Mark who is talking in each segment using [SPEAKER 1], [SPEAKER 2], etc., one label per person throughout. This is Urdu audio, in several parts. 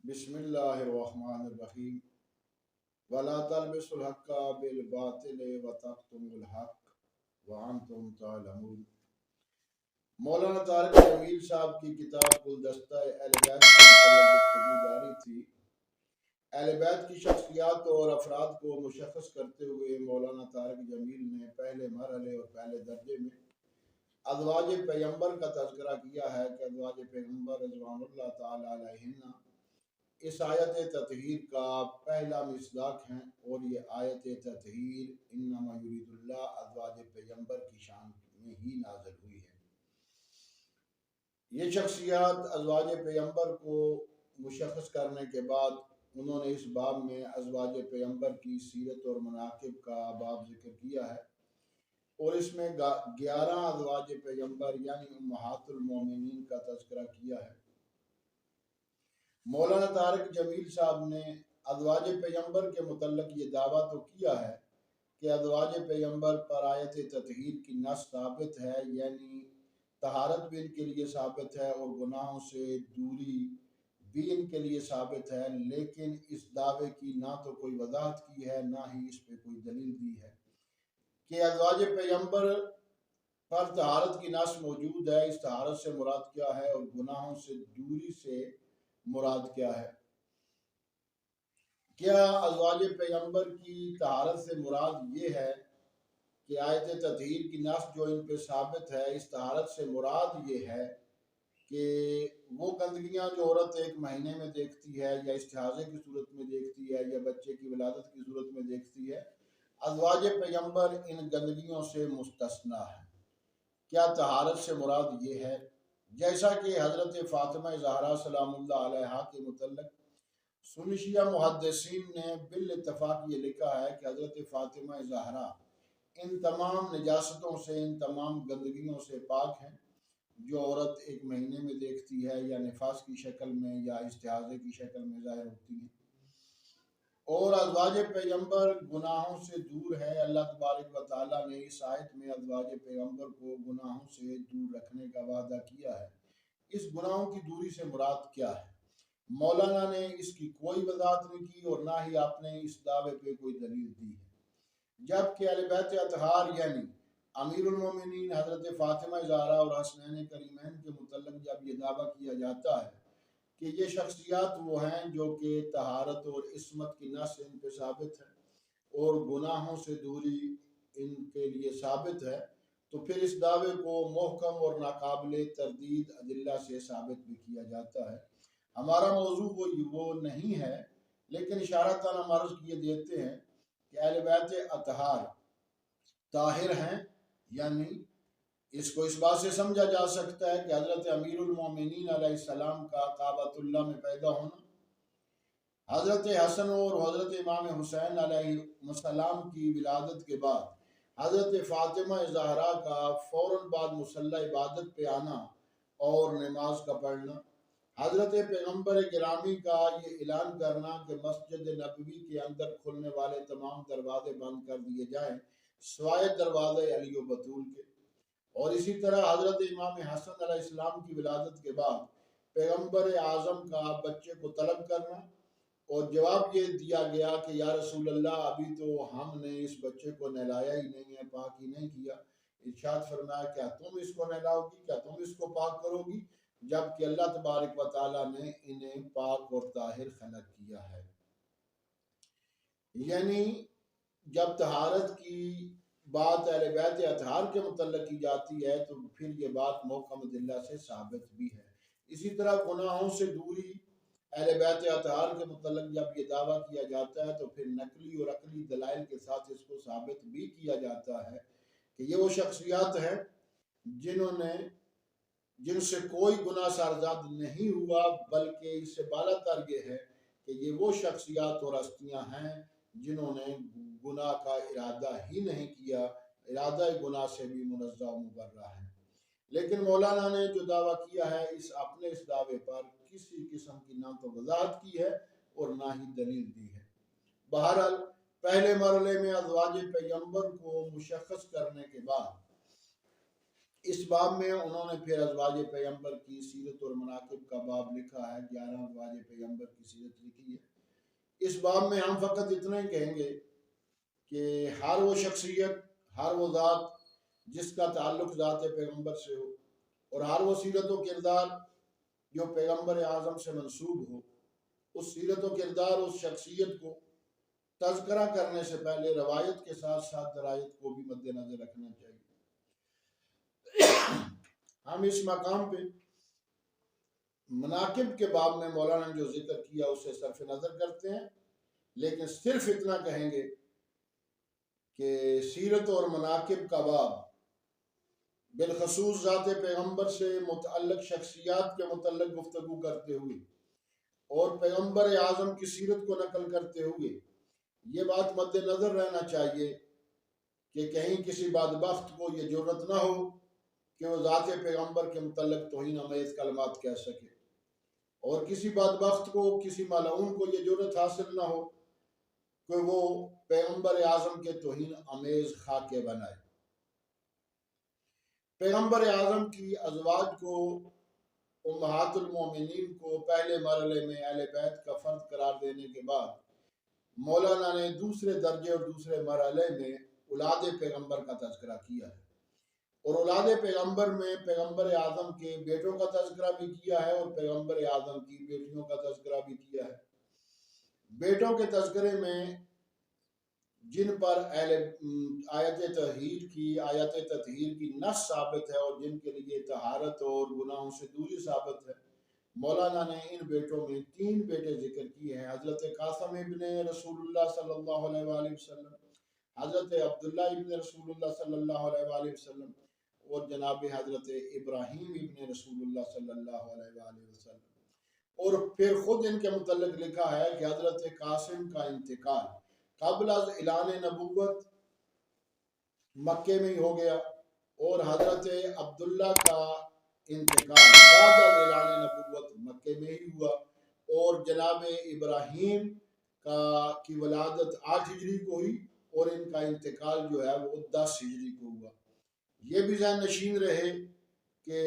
[SPEAKER 1] بسم اللہ الرحمن الرحیم ولا تلبسوا الحق بالباطل وتكتموا الحق وانتم تعلمون۔ مولانا طارق جمیل صاحب کی کتاب گلدستہ اہل بیت کے متعلق گفتگو جاری تھی۔ اہل بیت کی شخصیات اور افراد کو مشخص کرتے ہوئے مولانا طارق جمیل نے پہلے مرحلے اور پہلے درجے میں ازواج پیغمبر کا تذکرہ کیا ہے کہ ازواج پیغمبر رضوان اللہ تعالی علیہن اس آیت تطہیر کا پہلا مصداق ہیں، اور یہ آیت تطہیر انما یرید اللہ ازواج پیغمبر کی شان میں ہی نازل ہوئی ہے۔ یہ شخصیات ازواج پیغمبر کو مشخص کرنے کے بعد انہوں نے اس باب میں ازواج پیغمبر کی سیرت اور مناقب کا باب ذکر کیا ہے، اور اس میں 11 ازواج پیغمبر یعنی امہات المومنین کا تذکرہ کیا ہے۔ مولانا طارق جمیل صاحب نے ازواج پیغمبر کے متعلق یہ دعویٰ تو کیا ہے کہ ازواج پیغمبر پر آیت تطہیر کی نص ثابت ہے، یعنی طہارت بھی ان کے لیے ثابت ہے اور گناہوں سے دوری بھی ان کے لیے ثابت ہے، لیکن اس دعوے کی نہ تو کوئی وضاحت کی ہے نہ ہی اس پہ کوئی دلیل دی ہے کہ ازواج پیغمبر پر طہارت کی نص موجود ہے۔ اس طہارت سے مراد کیا ہے اور گناہوں سے دوری سے مراد کیا ہے؟ کیا ازواج پیغمبر کی طہارت سے مراد یہ ہے کہ آیت تطہیر کی نص جو ان پہ ثابت ہے، اس طہارت سے مراد یہ ہے کہ وہ گندگیاں جو عورت ایک مہینے میں دیکھتی ہے یا استحاضے کی صورت میں دیکھتی ہے یا بچے کی ولادت کی صورت میں دیکھتی ہے، ازواج پیغمبر ان گندگیوں سے مستثنیٰ ہے؟ کیا طہارت سے مراد یہ ہے؟ جیسا کہ حضرت فاطمہ زہرا سلام اللہ علیہا کے متعلق سنی شیعہ محدثین نے بالاتفاق یہ لکھا ہے کہ حضرت فاطمہ زہرا ان تمام نجاستوں سے، ان تمام گندگیوں سے پاک ہیں جو عورت ایک مہینے میں دیکھتی ہے یا نفاس کی شکل میں یا استحاضے کی شکل میں ظاہر ہوتی ہیں، اور ازواج پیغمبر گناہوں سے دور ہے۔ اللہ تبارک و تعالیٰ نے اس آیت میں ازواج پیغمبر کو گناہوں سے دور رکھنے کا وعدہ کیا ہے۔ اس گناہوں کی دوری سے مراد کیا ہے؟ مولانا نے اس کی کوئی وضاحت نہیں کی اور نہ ہی آپ نے اس دعوے پہ کوئی دلیل دی ہے، جبکہ اہل بیت اطہار یعنی امیر المومنین حضرت فاطمہ زہرا اور حسنین کریمین کے متعلق جب یہ دعویٰ کیا جاتا ہے کہ یہ شخصیات وہ ہیں جو کہ طہارت اور عصمت کی نص ان پہ ثابت ہے اور گناہوں سے دوری ان کے لیے ثابت ہے، تو پھر اس دعوے کو محکم اور ناقابل تردید ادلہ سے ثابت بھی کیا جاتا ہے۔ ہمارا موضوع وہ نہیں ہے، لیکن اشارتاً ہم عرض کیے دیتے ہیں کہ اہل بیت اطہار طاہر ہیں، یعنی اس کو اس بات سے سمجھا جا سکتا ہے کہ حضرت امیر المومنین علیہ السلام کا کعبۃ اللہ میں پیدا ہونا، حضرت حسن اور حضرت امام حسین علیہ السلام کی ولادت کے بعد حضرت فاطمہ زہرا کا فوراً بعد مصلی عبادت پہ آنا اور نماز کا پڑھنا، حضرت پیغمبر گرامی کا یہ اعلان کرنا کہ مسجد نبوی کے اندر کھلنے والے تمام دروازے بند کر دیے جائیں سوائے دروازے علی و بطول کے، اور اسی طرح حضرت امام حسن علیہ السلام کی ولادت کے بعد پیغمبر اعظم کا بچے کو طلب کرنا، اور جواب یہ دیا گیا کہ یا رسول اللہ ابھی تو ہم نے اس بچے کو نہلایا ہی نہیں ہے، پاک ہی نہیں کیا۔ ارشاد فرمایا کیا تم اس کو نہلاؤ گی، کیا تم اس کو پاک کرو گی؟ جبکہ اللہ تبارک و تعالیٰ نے انہیں پاک اور طاہر خلق کیا ہے۔ یعنی جب طہارت کی بات اہل بیت اطہار کے متعلق کی جاتی ہے تو پھر یہ بات محکم ادلہ سے ثابت بھی ہے۔ اسی طرح گناہوں سے دوری اہل بیت اطہار کے متعلق جب یہ دعویٰ کیا جاتا ہے تو پھر نقلی اور عقلی دلائل کے ساتھ اس کو ثابت بھی کیا جاتا ہے کہ یہ وہ شخصیات ہیں جن سے کوئی گناہ سرزاد نہیں ہوا، بلکہ اس سے بالا تر یہ ہے کہ یہ وہ شخصیات اور ہستیاں ہیں جنہوں نے گناہ کا ارادہ ہی نہیں کیا، ارادہ گناہ سے بھی منزہ و مبرہ ہے۔ لیکن مولانا نے جو دعویٰ کیا ہے اپنے اس دعوے پر کسی قسم کی نہ تو وضاحت کی ہے اور نہ ہی دلیل دی ہے۔ بہرحال پہلے مرحلے میں ازواج پیغمبر کو مشخص کرنے کے بعد اس باب میں انہوں نے پھر ازواج پیغمبر کی سیرت اور مناقب کا باب لکھا ہے، 11 ازواج پیغمبر کی سیرت لکھی ہے۔ اس باب میں ہم فقط اتنا ہی کہیں گے کہ ہر وہ شخصیت، ہر وہ ذات جس کا تعلق ذات پیغمبر سے ہو، اور ہر وہ سیرت و کردار جو پیغمبر اعظم سے منسوب ہو، اس سیرت و کردار، اس شخصیت کو تذکرہ کرنے سے پہلے روایت کے ساتھ ساتھ درایت کو بھی مد نظر رکھنا چاہیے۔ ہم اس مقام پہ مناقب کے باب میں مولانا نے جو ذکر کیا اسے صرف نظر کرتے ہیں، لیکن صرف اتنا کہیں گے کہ سیرت اور مناقب کا باب بالخصوص ذات پیغمبر سے متعلق شخصیات کے متعلق گفتگو کرتے ہوئے اور پیغمبر اعظم کی سیرت کو نقل کرتے ہوئے یہ بات مد نظر رہنا چاہیے کہ کہیں کسی بدبخت کو یہ جرت نہ ہو کہ وہ ذات پیغمبر کے متعلق توہین آمیز کلمات کہہ سکے، اور کسی بدبخت کو، کسی ملعون کو یہ جرت حاصل نہ ہو کہ وہ پیغمبر اعظم کے توہین آمیز خاکے بنائے۔ پیغمبر اعظم کی ازواج کو، امہات المومنین کو پہلے مرحلے میں اہل بیت کا فرد قرار دینے کے بعد مولانا نے دوسرے درجے اور دوسرے مرحلے میں اولاد پیغمبر کا تذکرہ کیا ہے، اور اولاد پیغمبر میں پیغمبر اعظم کے بیٹوں کا تذکرہ بھی کیا ہے اور پیغمبر اعظم کی بیٹیوں کا تذکرہ بھی کیا ہے۔ بیٹوں کے تذکرے میں جن پر آیت تطہیر کی نص ثابت ہے اور جن کے لیے طہارت اور گناہوں سے دوری ثابت ہے، مولانا نے ان بیٹوں میں 3 بیٹے ذکر کیے ہیں: حضرت قاسم ابن رسول اللہ صلی اللہ علیہ وآلہ وسلم، حضرت عبداللہ ابن رسول اللہ صلی اللہ علیہ وآلہ وسلم، اور جناب حضرت ابراہیم ابن رسول اللہ صلی اللہ علیہ وآلہ وسلم۔ اور پھر خود ان کے متعلق لکھا ہے کہ حضرت قاسم کا انتقال قبل از اعلان نبوت مکے میں ہی ہو گیا، اور حضرت عبداللہ کا انتقال بعد از اعلان نبوت مکے میں ہی ہوا، اور جناب ابراہیم کی ولادت 8 ہجری کو ہوئی اور ان کا انتقال جو ہے وہ 10 ہجری کو ہوا۔ یہ بھی ذہن نشین رہے کہ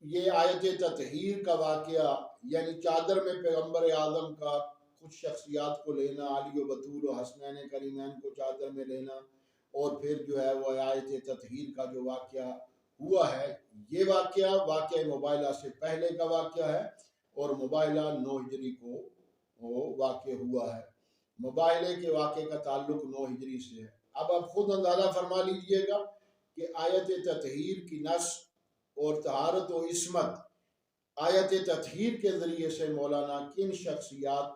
[SPEAKER 1] یہ آیت تطہیر کا واقعہ، یعنی چادر میں پیغمبر اعظم کا کچھ شخصیات کو لینا، علی و بطول و حسنین کریمین کو چادر میں لینا، اور پھر جو ہے وہ آیت تطہیر کا جو واقعہ ہوا ہے، یہ واقعہ مباحلہ سے پہلے کا واقعہ ہے، اور مباحلہ 9 ہجری کو وہ واقع ہوا ہے۔ مباحلے کے واقعے کا تعلق 9 ہجری سے ہے۔ اب آپ خود اندازہ فرما لیجئے گا کہ آیت تطہیر کی نص اور طہارت و عصمت آیت تطہیر کے ذریعے سے مولانا کن شخصیات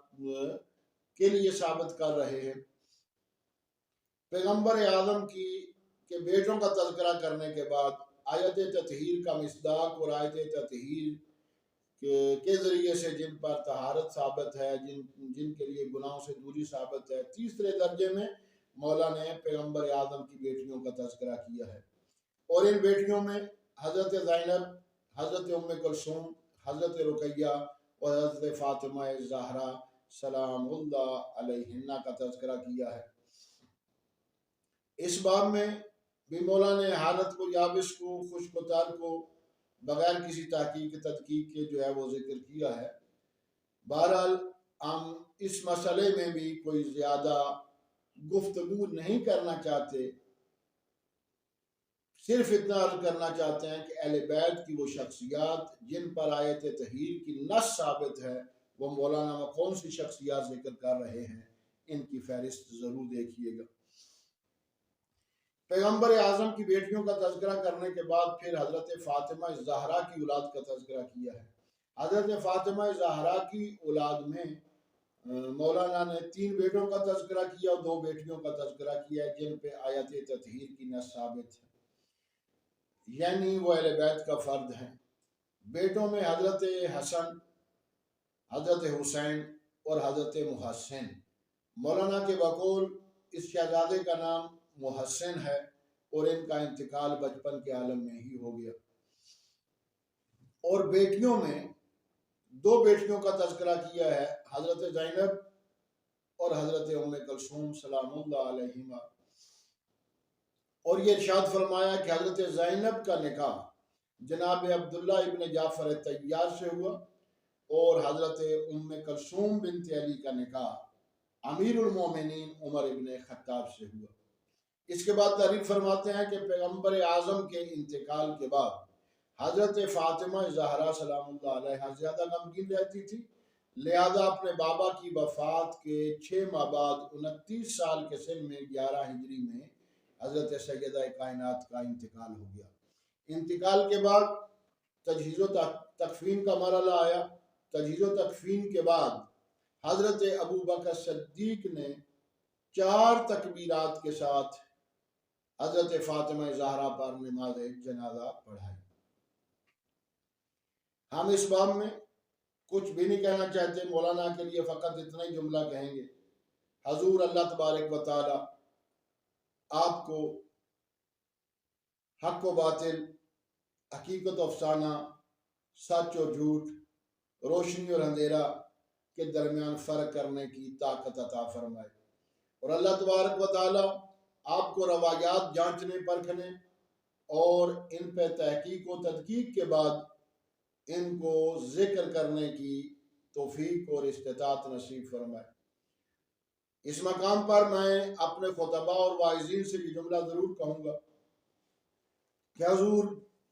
[SPEAKER 1] کے لیے ثابت کر رہے ہیں۔ پیغمبر اعظم کے بیٹوں کا تذکرہ کرنے کے بعد آیت تطہیر کا مصداق اور آیت تطہیر کے ذریعے سے جن پر طہارت ثابت ہے، جن کے لیے گناہوں سے دوری ثابت ہے، تیسرے درجے میں مولانا نے پیغمبر اعظم کی بیٹیوں کا تذکرہ کیا ہے، اور ان بیٹیوں میں حضرت زینب، حضرت ام کلثوم، حضرت رقیہ اور حضرت فاطمہ زہرا سلام اللہ علیہن کا تذکرہ کیا ہے۔ اس باب میں بھی مولانا نے حالت کو، یابس کو، خشک و تر کو بغیر کسی تحقیق تدقیق کے جو ہے وہ ذکر کیا ہے۔ بہرحال ہم اس مسئلے میں بھی کوئی زیادہ گفتگو نہیں کرنا چاہتے، صرف اتنا عرض کرنا چاہتے ہیں کہ اہل بیت کی وہ شخصیات جن پر آیت تطہیر کی نص ثابت ہے، وہ مولانا میں کون سی شخصیات ذکر کر رہے ہیں، ان کی فہرست ضرور دیکھیے گا۔ پیغمبر اعظم کی بیٹیوں کا تذکرہ کرنے کے بعد پھر حضرت فاطمہ زہرا کی اولاد کا تذکرہ کیا ہے۔ حضرت فاطمہ زہرا کی اولاد میں مولانا نے 3 بیٹوں کا تذکرہ کیا اور 2 بیٹیوں کا تذکرہ کیا ہے جن پہ آیت تطہیر کی نص ثابت ہے، یعنی وہ اہل بیت کا فرد ہیں۔ بیٹوں میں حضرت حسن، حضرت حسین اور حضرت محسن۔ مولانا کے بقول اس شہزادے کا نام محسن ہے اور ان کا انتقال بچپن کے عالم میں ہی ہو گیا۔ اور بیٹیوں میں 2 بیٹیوں کا تذکرہ کیا ہے، حضرت زینب اور حضرت ام کلثوم سلام اللہ علیہما۔ اور یہ ارشاد فرمایا کہ حضرت زینب کا نکاح جناب عبداللہ ابن جعفر طیار سے ہوا، اور حضرت ام کلثوم بنت علی کا نکاح امیر المومنین عمر ابن خطاب سے ہوا۔ اس کے بعد تعریف فرماتے ہیں کہ پیغمبر اعظم کے انتقال کے بعد حضرت فاطمہ زہرا سلام اللہ علیہ زیادہ غمگین رہتی تھی، لہذا اپنے بابا کی وفات کے 6 ماہ بعد 29 سال کے سن میں 11 ہجری میں حضرت سیدہ کائنات کا انتقال ہو گیا۔ انتقال کے بعد تجہیز و تکفین کا مرحلہ آیا۔ تجہیز و تکفین کے بعد حضرت ابو بکر صدیق نے 4 تکبیرات کے ساتھ حضرت فاطمہ زہرا پر نماز جنازہ پڑھائی۔ ہم اس باب میں کچھ بھی نہیں کہنا چاہتے، مولانا کے لیے فقط اتنا ہی جملہ کہیں گے، حضور اللہ تبارک و تعالی آپ کو حق و باطل، حقیقت و افسانہ، سچ و جھوٹ، روشنی اور اندھیرا کے درمیان فرق کرنے کی طاقت عطا فرمائے، اور اللہ تبارک و تعالی آپ کو روایات جانچنے پرکھنے اور ان پہ تحقیق و تدقیق کے بعد ان کو ذکر کرنے کی توفیق اور استطاعت نصیب فرمائے۔ اس مقام پر میں اپنے خطباء اور واعظین سے یہ جملہ ضرور کہوں گا کہ حضور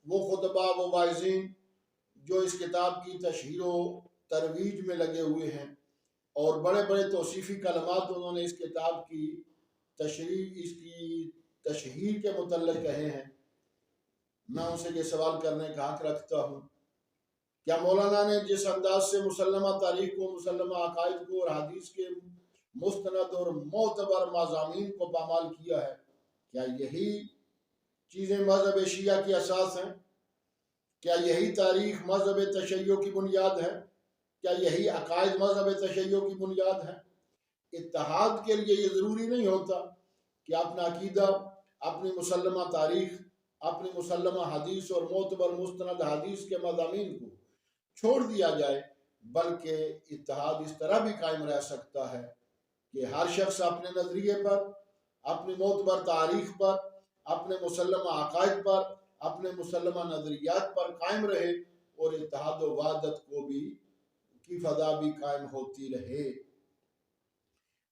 [SPEAKER 1] وہ خطباء و واعظین جو اس کتاب کی تشہیر و ترویج میں لگے ہوئے ہیں اور بڑے بڑے توصیفی کلمات انہوں نے اس کتاب کی تشہیر کے متعلق کہے ہیں، میں ان سے یہ سوال کرنے کا حق رکھتا ہوں، کیا مولانا نے جس انداز سے مسلمہ تاریخ کو، مسلمہ عقائد کو اور حدیث کے مستند اور معتبر مضامین کو پامال کیا ہے، کیا یہی چیزیں مذہب شیعہ کی اساس ہیں؟ کیا یہی تاریخ مذہب تشیع کی بنیاد ہے؟ کیا یہی عقائد مذہب تشیع کی بنیاد ہے؟ اتحاد کے لیے یہ ضروری نہیں ہوتا کہ اپنا عقیدہ، اپنی مسلمہ تاریخ، اپنی مسلمہ حدیث اور معتبر مستند حدیث کے مضامین کو چھوڑ دیا جائے، بلکہ اتحاد اس طرح بھی قائم رہ سکتا ہے کہ ہر شخص اپنے نظریے پر، اپنی معتبر تاریخ پر، اپنے مسلمہ عقائد پر، اپنے مسلمہ نظریات پر قائم رہے، اور اتحاد و وحدت کی فضا بھی قائم ہوتی رہے۔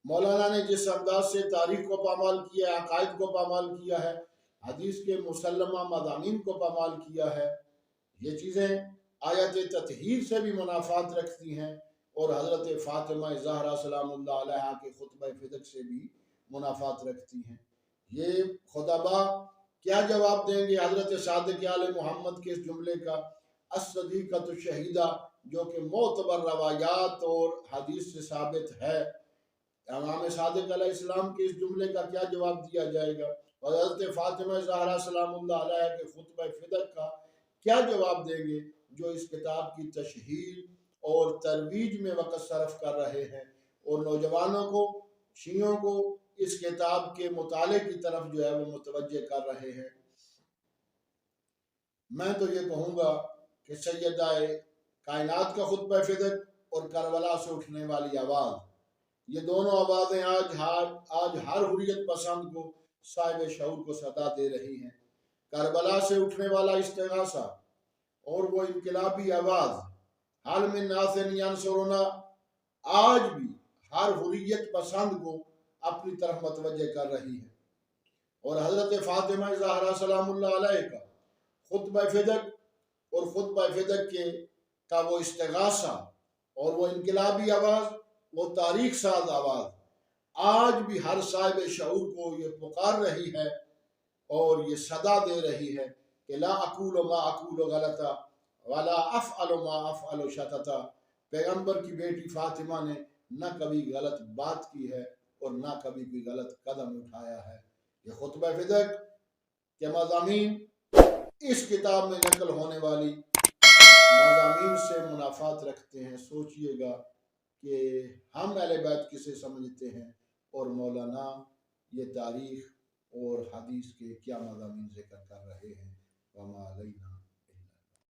[SPEAKER 1] مولانا نے جس انداز سے تاریخ کو پامال کیا ہے، عقائد کو پامال کیا ہے، حدیث کے مسلمہ مضامین کو پامال کیا ہے، یہ چیزیں آیت تطہیر سے بھی منافات رکھتی ہیں، اور حضرت فاطمہ زہرا سلام اللہ علیہ کے خطبہ فدق سے بھی منافات رکھتی ہیں۔ یہ خطباء کیا جواب دیں گے حضرت صادق آل محمد کے اس جملے کا، الصدیقۃ الشہیدہ، جو کہ معتبر روایات اور حدیث سے ثابت ہے؟ امام صادق علیہ السلام کے اس جملے کا کیا جواب دیا جائے گا؟ اور حضرت فاطمہ زہرا سلام اللہ علیہ کے خطبہ فدق کا کیا جواب دیں گے، جو اس کتاب کی تشہیر اور ترویج میں وقت صرف کر رہے ہیں اور نوجوانوں کو، شیعوں کو اس کتاب کے مطالعے کی طرف جو ہے وہ متوجہ کر رہے ہیں؟ میں تو یہ کہوں گا کہ سیدہ کائنات کا خطبہ فدق اور کربلا سے اٹھنے والی آواز، یہ دونوں آوازیں آج ہر حریت پسند کو، صاحب شعور کو صدا دے رہی ہیں۔ کربلا سے اٹھنے والا استغاثہ اور وہ انقلابی آواز، حال من ناصر ینصرنا، آج بھی ہر حریت پسند کو اپنی طرف متوجہ کر رہی ہے، اور حضرت فاطمہ زہرا سلام اللہ علیہ کا خطبہ فدق اور خطبہ فدق کا وہ استغاثہ اور وہ انقلابی آواز، وہ تاریخ ساز آواز آج بھی ہر صاحب شعور کو یہ پکار رہی ہے اور یہ صدا دے رہی ہے کہ لا اقول ما اقول غلطا ولا افعل ما افعل شططا۔ پیغمبر کی بیٹی فاطمہ نے نہ کبھی غلط بات کی ہے اور نہ کبھی کوئی غلط قدم اٹھایا ہے۔ یہ خطبہ فدق کے مضامین اس کتاب میں نقل ہونے والی مضامین سے منافات رکھتے ہیں۔ سوچئے گا کہ ہم اہل بیت کسے سمجھتے ہیں اور مولانا یہ تاریخ اور حدیث کے کیا مضامین ذکر کر رہے ہیں۔ وما علینا